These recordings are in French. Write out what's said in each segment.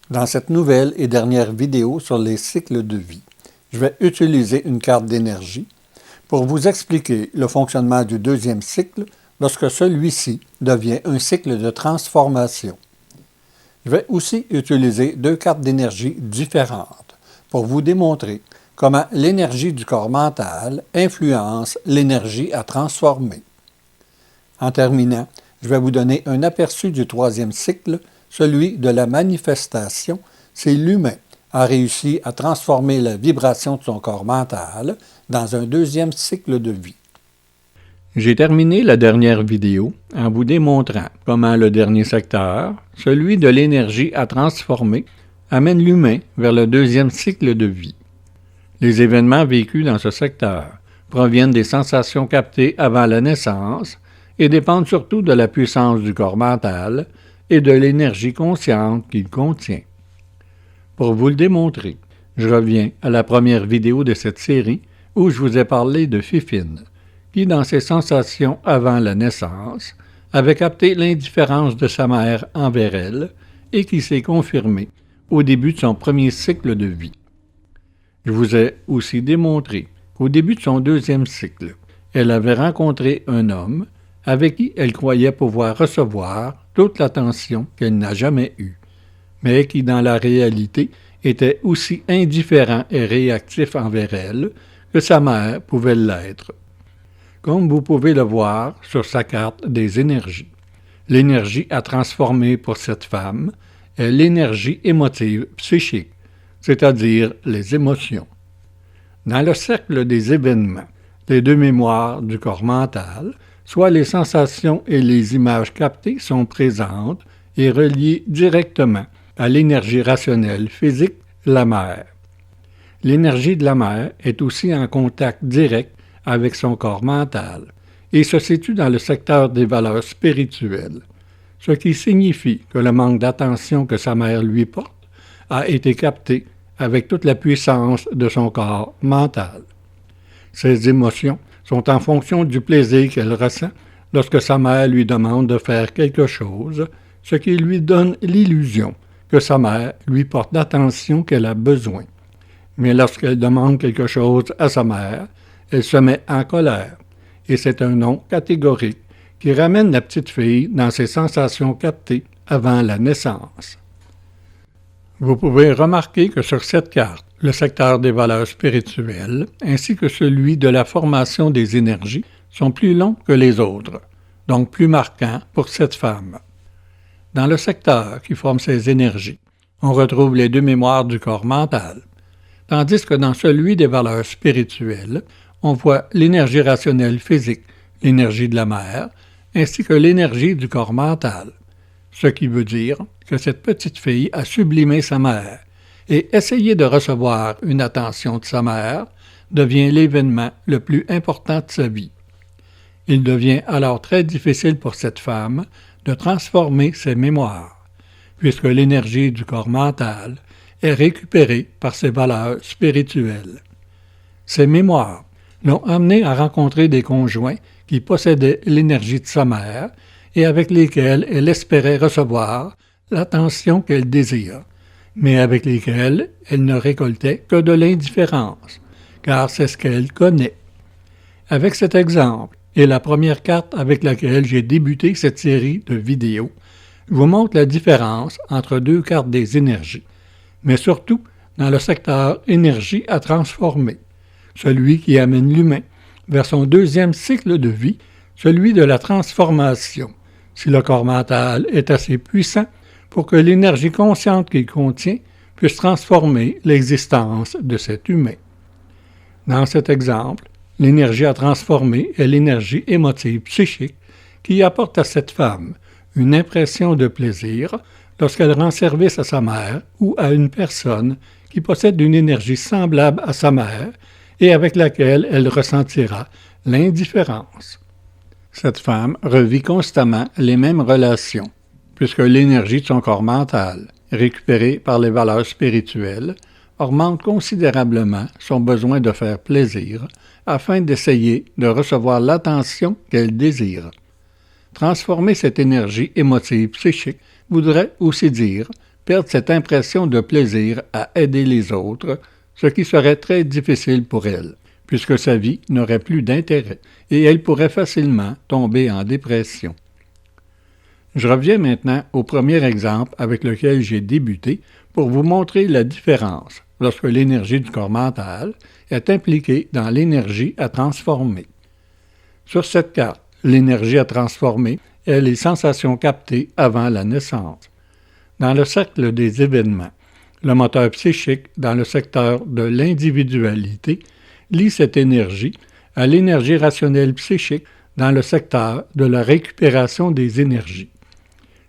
Dans cette nouvelle et dernière vidéo sur les cycles de vie, je vais utiliser une carte d'énergie pour vous expliquer le fonctionnement du deuxième cycle lorsque celui-ci devient un cycle de transformation. Je vais aussi utiliser deux cartes d'énergie différentes pour vous démontrer comment l'énergie du corps mental influence l'énergie à transformer. En terminant, je vais vous donner un aperçu du troisième cycle, celui de la manifestation, si l'humain a réussi à transformer la vibration de son corps mental dans un deuxième cycle de vie. J'ai terminé la dernière vidéo en vous démontrant comment le dernier secteur, celui de l'énergie à transformer, amène l'humain vers le deuxième cycle de vie. Les événements vécus dans ce secteur proviennent des sensations captées avant la naissance et dépendent surtout de la puissance du corps mental et de l'énergie consciente qu'il contient. Pour vous le démontrer, je reviens à la première vidéo de cette série où je vous ai parlé de Fifine, qui, dans ses sensations avant la naissance, avait capté l'indifférence de sa mère envers elle et qui s'est confirmée au début de son premier cycle de vie. Je vous ai aussi démontré qu'au début de son deuxième cycle, elle avait rencontré un homme avec qui elle croyait pouvoir recevoir toute l'attention qu'elle n'a jamais eue, mais qui dans la réalité était aussi indifférent et réactif envers elle que sa mère pouvait l'être. Comme vous pouvez le voir sur sa carte des énergies, l'énergie à transformer pour cette femme est l'énergie émotive psychique, c'est-à-dire les émotions. Dans le cercle des événements, les deux mémoires du corps mental, soit les sensations et les images captées sont présentes et reliées directement à l'énergie rationnelle physique, la mère. L'énergie de la mère est aussi en contact direct avec son corps mental et se situe dans le secteur des valeurs spirituelles, ce qui signifie que le manque d'attention que sa mère lui porte a été capté avec toute la puissance de son corps mental. Ses émotions sont en fonction du plaisir qu'elle ressent lorsque sa mère lui demande de faire quelque chose, ce qui lui donne l'illusion que sa mère lui porte l'attention qu'elle a besoin. Mais lorsqu'elle demande quelque chose à sa mère, elle se met en colère, et c'est un non catégorique qui ramène la petite fille dans ses sensations captées avant la naissance. Vous pouvez remarquer que sur cette carte, le secteur des valeurs spirituelles ainsi que celui de la formation des énergies sont plus longs que les autres, donc plus marquants pour cette femme. Dans le secteur qui forme ces énergies, on retrouve les deux mémoires du corps mental, tandis que dans celui des valeurs spirituelles, on voit l'énergie rationnelle physique, l'énergie de la mère, ainsi que l'énergie du corps mental, ce qui veut dire que cette petite fille a sublimé sa mère, et essayer de recevoir une attention de sa mère devient l'événement le plus important de sa vie. Il devient alors très difficile pour cette femme de transformer ses mémoires, puisque l'énergie du corps mental est récupérée par ses valeurs spirituelles. Ces mémoires l'ont amenée à rencontrer des conjoints qui possédaient l'énergie de sa mère et avec lesquels elle espérait recevoir l'attention qu'elle désire, mais avec lesquels elle ne récoltait que de l'indifférence, car c'est ce qu'elle connaît. Avec cet exemple, et la première carte avec laquelle j'ai débuté cette série de vidéos, je vous montre la différence entre deux cartes des énergies, mais surtout dans le secteur énergie à transformer, celui qui amène l'humain vers son deuxième cycle de vie, celui de la transformation, si le corps mental est assez puissant pour que l'énergie consciente qu'il contient puisse transformer l'existence de cet humain. Dans cet exemple, l'énergie à transformer est l'énergie émotive psychique qui apporte à cette femme une impression de plaisir lorsqu'elle rend service à sa mère ou à une personne qui possède une énergie semblable à sa mère et avec laquelle elle ressentira l'indifférence. Cette femme revit constamment les mêmes relations, puisque l'énergie de son corps mental, récupérée par les valeurs spirituelles, augmente considérablement son besoin de faire plaisir afin d'essayer de recevoir l'attention qu'elle désire. Transformer cette énergie émotive psychique voudrait aussi dire perdre cette impression de plaisir à aider les autres, ce qui serait très difficile pour elle, puisque sa vie n'aurait plus d'intérêt et elle pourrait facilement tomber en dépression. Je reviens maintenant au premier exemple avec lequel j'ai débuté pour vous montrer la différence lorsque l'énergie du corps mental est impliquée dans l'énergie à transformer. Sur cette carte, l'énergie à transformer est les sensations captées avant la naissance. Dans le cercle des événements, le moteur psychique dans le secteur de l'individualité lie cette énergie à l'énergie rationnelle psychique dans le secteur de la récupération des énergies.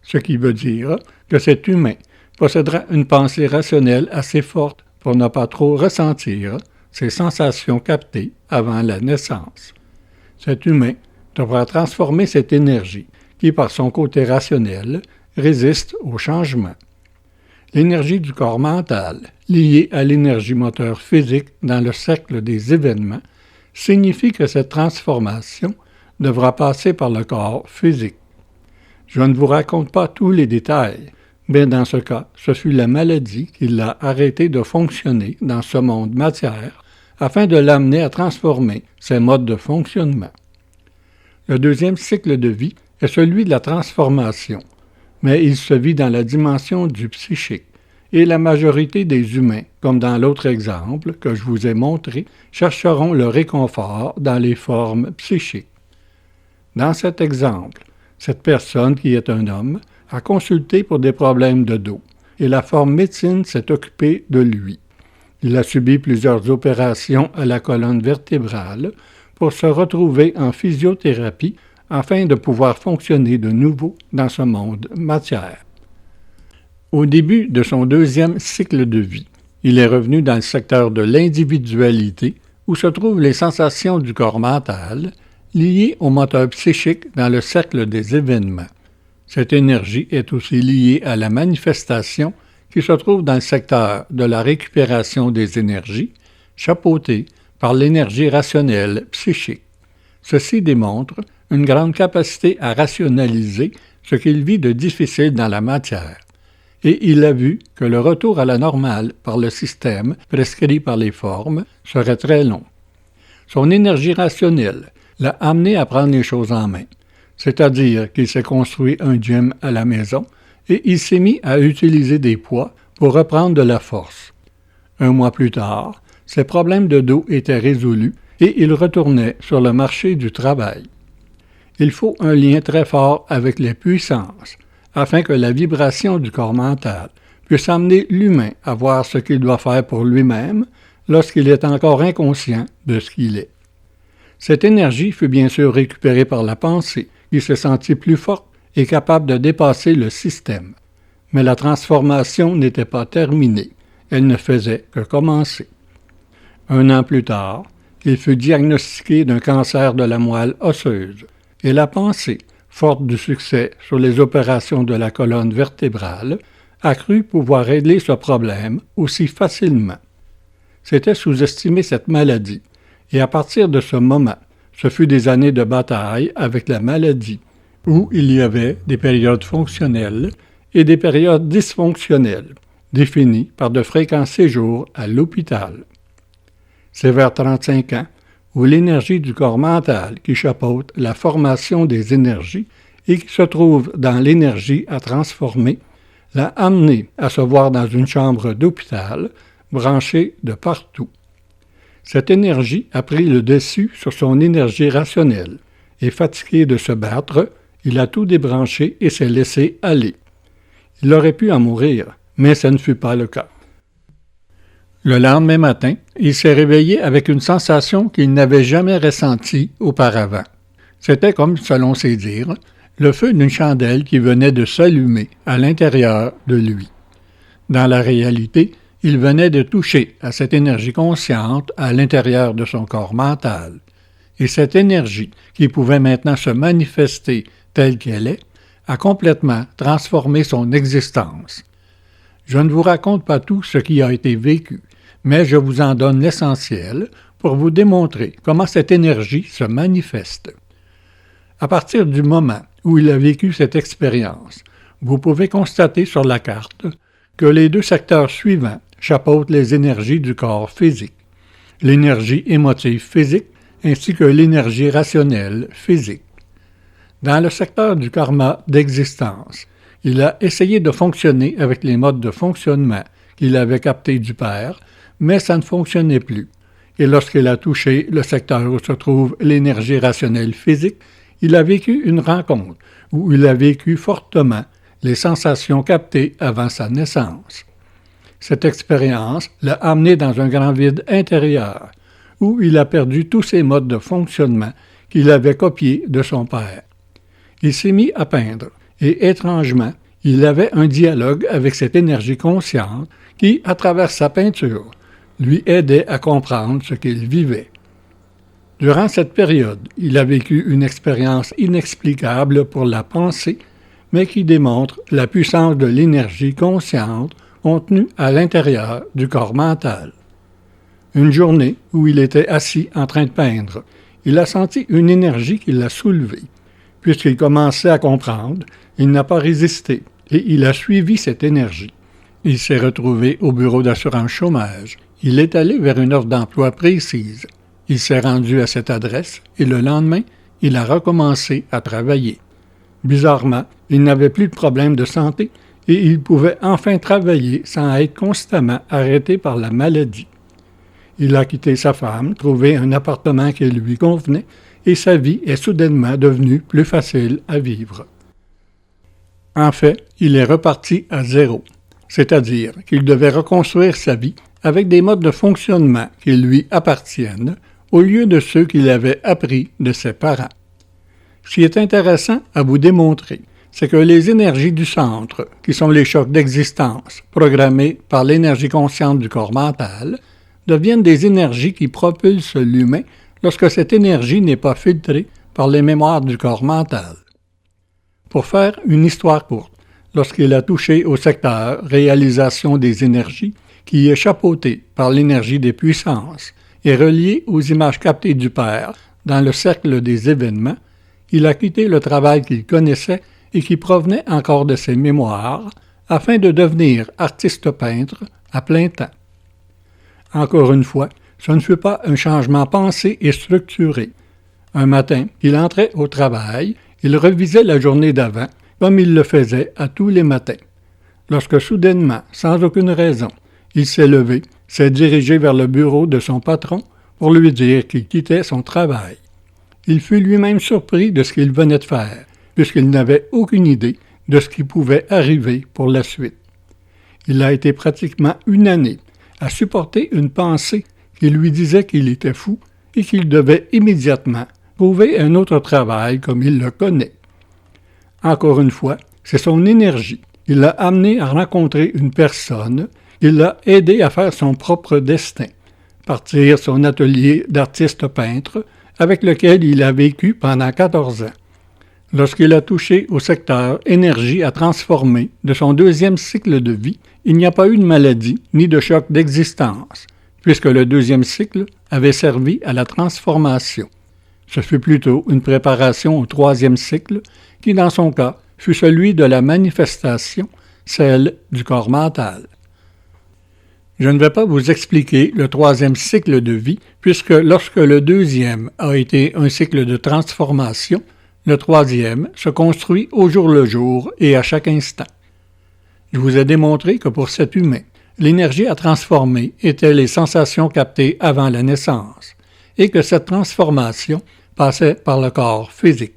Ce qui veut dire que cet humain possédera une pensée rationnelle assez forte pour ne pas trop ressentir ces sensations captées avant la naissance. Cet humain devra transformer cette énergie qui, par son côté rationnel, résiste au changement. L'énergie du corps mental, liée à l'énergie moteur physique dans le cercle des événements, signifie que cette transformation devra passer par le corps physique. Je ne vous raconte pas tous les détails, mais dans ce cas, ce fut la maladie qui l'a arrêté de fonctionner dans ce monde matière afin de l'amener à transformer ses modes de fonctionnement. Le deuxième cycle de vie est celui de la transformation, mais il se vit dans la dimension du psychique, et la majorité des humains, comme dans l'autre exemple que je vous ai montré, chercheront le réconfort dans les formes psychiques. Dans cet exemple, cette personne, qui est un homme, a consulté pour des problèmes de dos, et la forme médecine s'est occupée de lui. Il a subi plusieurs opérations à la colonne vertébrale pour se retrouver en physiothérapie afin de pouvoir fonctionner de nouveau dans ce monde matière. Au début de son deuxième cycle de vie, il est revenu dans le secteur de l'individualité où se trouvent les sensations du corps mental liées au moteur psychique dans le cercle des événements. Cette énergie est aussi liée à la manifestation qui se trouve dans le secteur de la récupération des énergies, chapeautée par l'énergie rationnelle psychique. Ceci démontre une grande capacité à rationaliser ce qu'il vit de difficile dans la matière. Et il a vu que le retour à la normale par le système prescrit par les formes serait très long. Son énergie rationnelle l'a amené à prendre les choses en main, c'est-à-dire qu'il s'est construit un gym à la maison et il s'est mis à utiliser des poids pour reprendre de la force. Un mois plus tard, ses problèmes de dos étaient résolus et il retournait sur le marché du travail. Il faut un lien très fort avec les puissances, afin que la vibration du corps mental puisse amener l'humain à voir ce qu'il doit faire pour lui-même lorsqu'il est encore inconscient de ce qu'il est. Cette énergie fut bien sûr récupérée par la pensée, qui se sentit plus forte et capable de dépasser le système. Mais la transformation n'était pas terminée, elle ne faisait que commencer. 1 an plus tard, il fut diagnostiqué d'un cancer de la moelle osseuse, et la pensée, forte du succès sur les opérations de la colonne vertébrale, a cru pouvoir régler ce problème aussi facilement. C'était sous-estimer cette maladie, et à partir de ce moment, ce fut des années de bataille avec la maladie, où il y avait des périodes fonctionnelles et des périodes dysfonctionnelles, définies par de fréquents séjours à l'hôpital. C'est vers 35 ans où l'énergie du corps mental qui chapeaute la formation des énergies et qui se trouve dans l'énergie à transformer l'a amené à se voir dans une chambre d'hôpital branchée de partout. Cette énergie a pris le dessus sur son énergie rationnelle et fatigué de se battre, il a tout débranché et s'est laissé aller. Il aurait pu en mourir, mais ce ne fut pas le cas. Le lendemain matin, il s'est réveillé avec une sensation qu'il n'avait jamais ressentie auparavant. C'était comme, selon ses dires, le feu d'une chandelle qui venait de s'allumer à l'intérieur de lui. Dans la réalité, il venait de toucher à cette énergie consciente à l'intérieur de son corps mental. Et cette énergie, qui pouvait maintenant se manifester telle qu'elle est, a complètement transformé son existence. Je ne vous raconte pas tout ce qui a été vécu, mais je vous en donne l'essentiel pour vous démontrer comment cette énergie se manifeste. À partir du moment où il a vécu cette expérience, vous pouvez constater sur la carte que les deux secteurs suivants chapeautent les énergies du corps physique, l'énergie émotive physique ainsi que l'énergie rationnelle physique. Dans le secteur du karma d'existence, il a essayé de fonctionner avec les modes de fonctionnement qu'il avait captés du Père, mais ça ne fonctionnait plus. Et lorsqu'il a touché le secteur où se trouve l'énergie rationnelle physique, il a vécu une rencontre où il a vécu fortement les sensations captées avant sa naissance. Cette expérience l'a amené dans un grand vide intérieur, où il a perdu tous ses modes de fonctionnement qu'il avait copiés de son père. Il s'est mis à peindre, et étrangement, il avait un dialogue avec cette énergie consciente qui, à travers sa peinture, lui aidait à comprendre ce qu'il vivait. Durant cette période, il a vécu une expérience inexplicable pour la pensée, mais qui démontre la puissance de l'énergie consciente contenue à l'intérieur du corps mental. Une journée où il était assis en train de peindre, il a senti une énergie qui l'a soulevé. Puisqu'il commençait à comprendre, il n'a pas résisté et il a suivi cette énergie. Il s'est retrouvé au bureau d'assurance chômage. Il est allé vers une offre d'emploi précise. Il s'est rendu à cette adresse et le lendemain, il a recommencé à travailler. Bizarrement, il n'avait plus de problème de santé et il pouvait enfin travailler sans être constamment arrêté par la maladie. Il a quitté sa femme, trouvé un appartement qui lui convenait et sa vie est soudainement devenue plus facile à vivre. En fait, il est reparti à zéro, c'est-à-dire qu'il devait reconstruire sa vie avec des modes de fonctionnement qui lui appartiennent au lieu de ceux qu'il avait appris de ses parents. Ce qui est intéressant à vous démontrer, c'est que les énergies du centre, qui sont les chocs d'existence programmés par l'énergie consciente du corps mental, deviennent des énergies qui propulsent l'humain lorsque cette énergie n'est pas filtrée par les mémoires du corps mental. Pour faire une histoire courte, lorsqu'il a touché au secteur réalisation des énergies, qui est chapeauté par l'énergie des puissances et relié aux images captées du Père dans le cercle des événements, il a quitté le travail qu'il connaissait et qui provenait encore de ses mémoires afin de devenir artiste peintre à plein temps. Encore une fois, ce ne fut pas un changement pensé et structuré. Un matin, il entrait au travail, il revisait la journée d'avant, comme il le faisait à tous les matins. Lorsque soudainement, sans aucune raison, il s'est levé, s'est dirigé vers le bureau de son patron pour lui dire qu'il quittait son travail. Il fut lui-même surpris de ce qu'il venait de faire, puisqu'il n'avait aucune idée de ce qui pouvait arriver pour la suite. Il a été pratiquement une année à supporter une pensée qui lui disait qu'il était fou et qu'il devait immédiatement trouver un autre travail comme il le connaît. Encore une fois, c'est son énergie qui l'a amené à rencontrer une personne qui l'a aidé à faire son propre destin, partir son atelier d'artiste peintre avec lequel il a vécu pendant 14 ans. Lorsqu'il a touché au secteur énergie à transformer de son deuxième cycle de vie, il n'y a pas eu de maladie ni de choc d'existence, puisque le deuxième cycle avait servi à la transformation. Ce fut plutôt une préparation au troisième cycle, qui dans son cas fut celui de la manifestation, celle du corps mental. Je ne vais pas vous expliquer le troisième cycle de vie, puisque lorsque le deuxième a été un cycle de transformation, le troisième se construit au jour le jour et à chaque instant. Je vous ai démontré que pour cet humain, l'énergie à transformer était les sensations captées avant la naissance, et que cette transformation passait par le corps physique.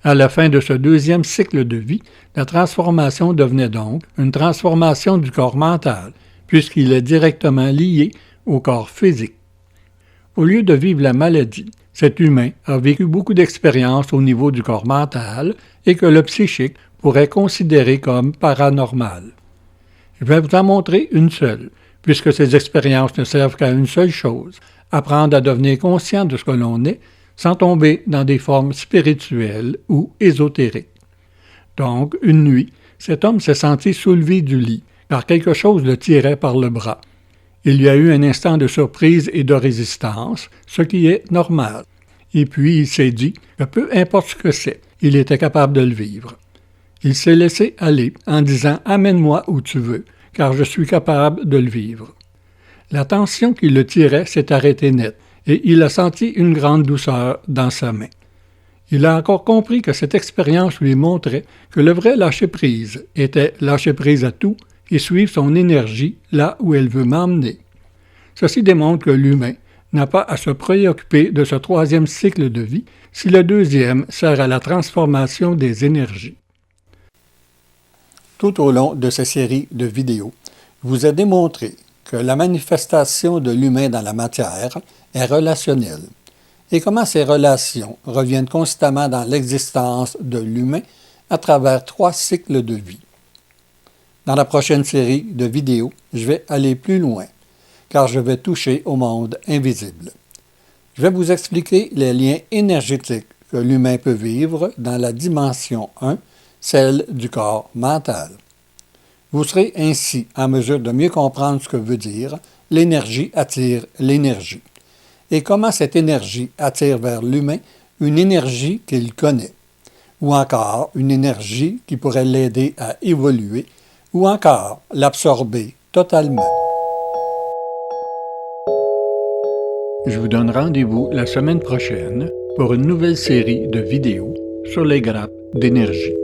À la fin de ce deuxième cycle de vie, la transformation devenait donc une transformation du corps mental, puisqu'il est directement lié au corps physique. Au lieu de vivre la maladie, cet humain a vécu beaucoup d'expériences au niveau du corps mental et que le psychique pourrait considérer comme paranormal. Je vais vous en montrer une seule, puisque ces expériences ne servent qu'à une seule chose, apprendre à devenir conscient de ce que l'on est, sans tomber dans des formes spirituelles ou ésotériques. Donc, une nuit, cet homme s'est senti soulevé du lit, car quelque chose le tirait par le bras. Il y a eu un instant de surprise et de résistance, ce qui est normal. Et puis il s'est dit que peu importe ce que c'est, il était capable de le vivre. Il s'est laissé aller en disant « Amène-moi où tu veux », car je suis capable de le vivre. La tension qui le tirait s'est arrêtée net, et il a senti une grande douceur dans sa main. Il a encore compris que cette expérience lui montrait que le vrai lâcher-prise était lâcher prise à tout et suivre son énergie là où elle veut m'emmener. Ceci démontre que l'humain n'a pas à se préoccuper de ce troisième cycle de vie si le deuxième sert à la transformation des énergies. Tout au long de ces séries de vidéos, je vous ai démontré que la manifestation de l'humain dans la matière est relationnelle et comment ces relations reviennent constamment dans l'existence de l'humain à travers 3 cycles de vie. Dans la prochaine série de vidéos, je vais aller plus loin, car je vais toucher au monde invisible. Je vais vous expliquer les liens énergétiques que l'humain peut vivre dans la dimension 1, celle du corps mental. Vous serez ainsi en mesure de mieux comprendre ce que veut dire « l'énergie attire l'énergie » et comment cette énergie attire vers l'humain une énergie qu'il connaît, ou encore une énergie qui pourrait l'aider à évoluer, ou encore l'absorber totalement. Je vous donne rendez-vous la semaine prochaine pour une nouvelle série de vidéos sur les grappes d'énergie.